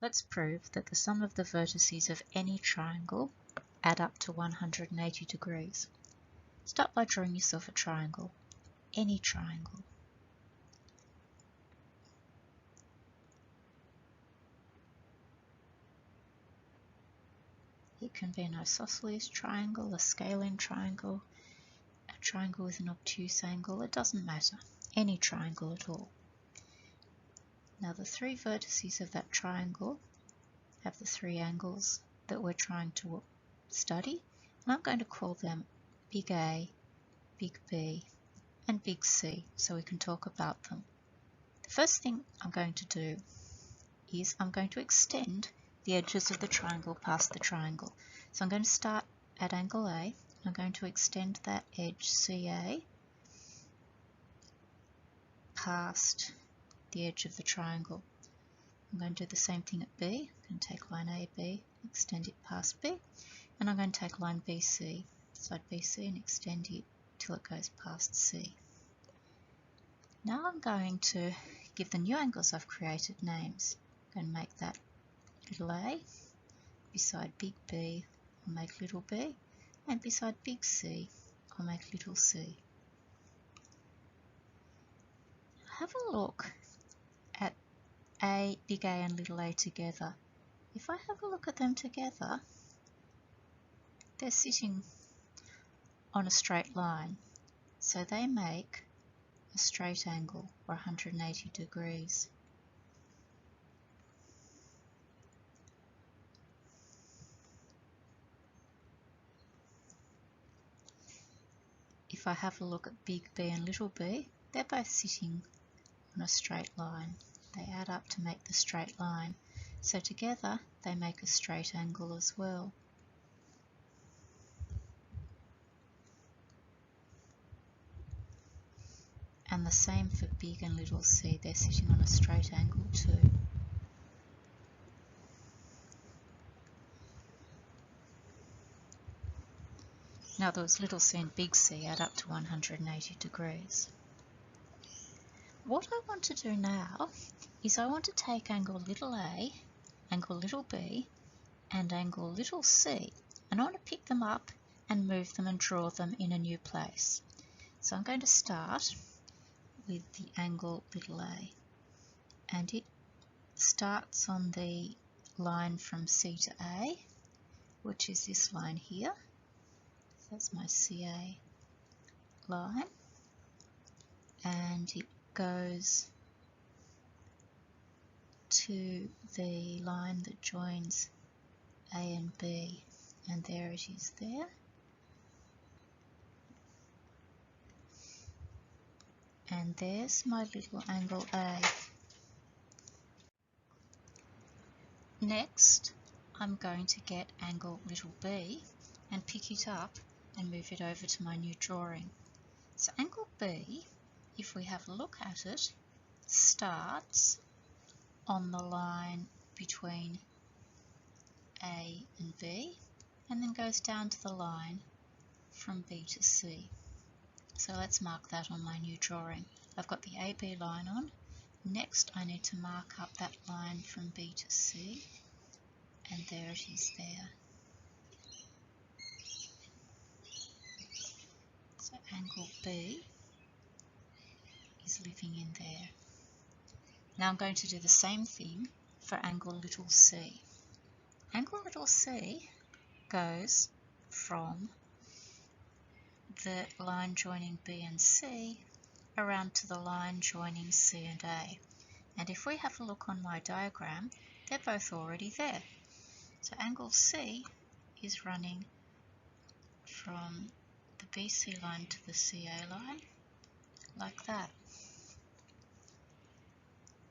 Let's prove that the sum of the vertices of any triangle add up to 180 degrees. Start by drawing yourself a triangle, any triangle. It can be an isosceles triangle, a scalene triangle, a triangle with an obtuse angle, it doesn't matter, any triangle at all. Now the three vertices of that triangle have the three angles that we're trying to study, and I'm going to call them big A, big B, and big C, so we can talk about them. The first thing I'm going to do is I'm going to extend the edges of the triangle past the triangle. So I'm going to start at angle A, I'm going to extend that edge CA past the edge of the triangle. I'm going to do the same thing at B. I'm going to take line AB, extend it past B, and I'm going to take line BC, side BC, and extend it till it goes past C. Now I'm going to give the new angles I've created names. I'm going to make that little a, beside big B I'll make little b, and beside big C I'll make little c. Have a look at big A and little a together. If I have a look at them together, they're sitting on a straight line, so they make a straight angle, or 180 degrees. If I have a look at big B and little b, they're both sitting on a straight line. They add up to make the straight line, so together they make a straight angle as well. And the same for big and little c, they're sitting on a straight angle too. In other words, little c and big C add up to 180 degrees. What I want to do now is I want to take angle little a, angle little b, and angle little c, and I want to pick them up and move them and draw them in a new place. So I'm going to start with the angle little a, and it starts on the line from C to A, which is this line here. That's my CA line, and it goes to the line that joins A and B, and there it is there. And there's my little angle A. Next, I'm going to get angle little b and pick it up and move it over to my new drawing. So angle B, if we have a look at it, starts on the line between A and B and then goes down to the line from B to C. So let's mark that on my new drawing. I've got the AB line on. Next I need to mark up that line from B to C, and there it is there. So angle B is living in there. Now I'm going to do the same thing for angle little c. Angle little c goes from the line joining B and C around to the line joining C and A. And if we have a look on my diagram, they're both already there. So angle C is running from the BC line to the CA line, like that.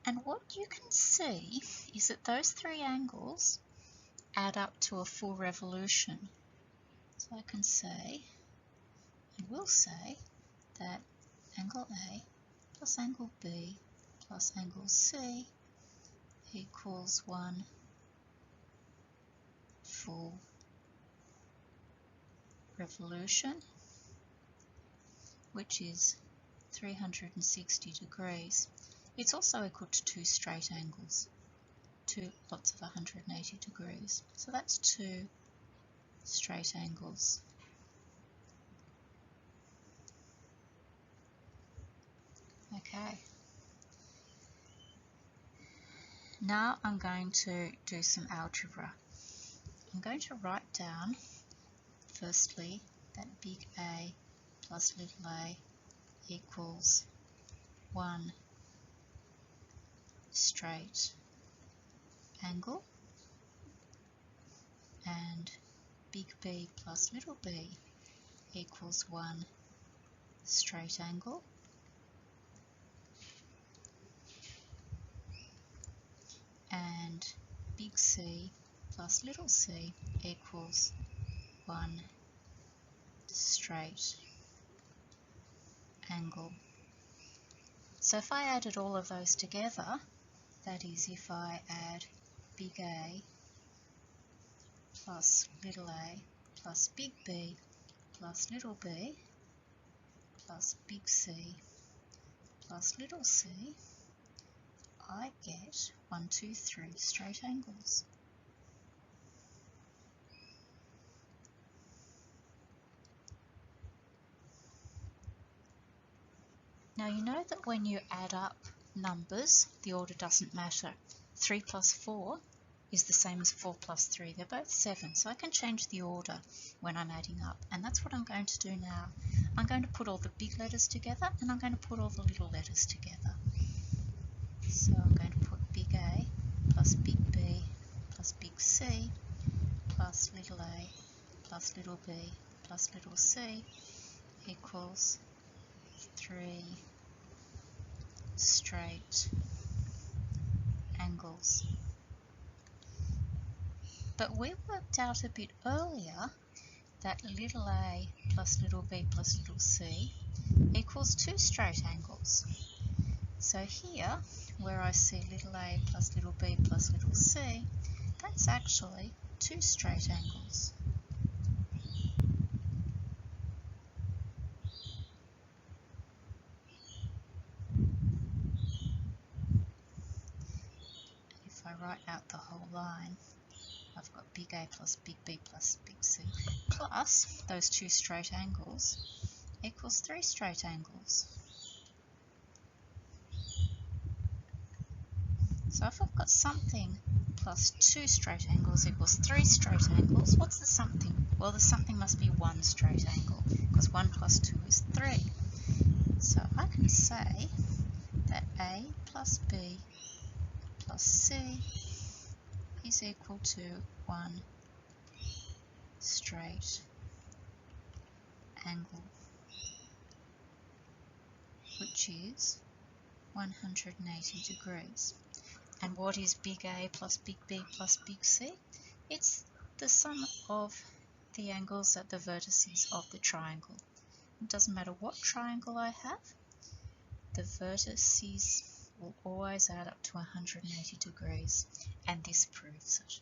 And what you can see is that those three angles add up to a full revolution. So I can say, and will say, that angle A plus angle B plus angle C equals one full revolution, which is 360 degrees. It's also equal to two straight angles. two lots of 180 degrees. So that's two straight angles. Okay. Now I'm going to do some algebra. I'm going to write down, firstly, that big A plus little a equals 1 straight angle, and big B plus little b equals 1 straight angle, and big C plus little c equals 1 straight angle. So if I added all of those together, that is, if I add big A plus little a plus big B plus little b plus big C plus little c, I get 1, 2, 3 straight angles. Now you know that when you add up numbers, the order doesn't matter. 3 plus 4 is the same as 4 plus 3. They're both 7, so I can change the order when I'm adding up, and that's what I'm going to do now. I'm going to put all the big letters together, and I'm going to put all the little letters together. So I'm going to put big A plus big B plus big C plus little a plus little b plus little c equals 3 straight angles. But we worked out a bit earlier that little a plus little b plus little c equals 2 straight angles. So here, where I see little a plus little b plus little c, that's actually 2 straight angles. If I write out the whole line, I've got big A plus big B plus big C plus those 2 straight angles equals 3 straight angles. So if I've got something plus 2 straight angles equals 3 straight angles, what's the something? Well, the something must be 1 straight angle, because 1 plus 2 is 3. So I can say that A plus B plus C is equal to 1 straight angle, which is 180 degrees. And what is big A plus big B plus big C? It's the sum of the angles at the vertices of the triangle. It doesn't matter what triangle I have, the vertices will always add up to 180 degrees, and this proves it.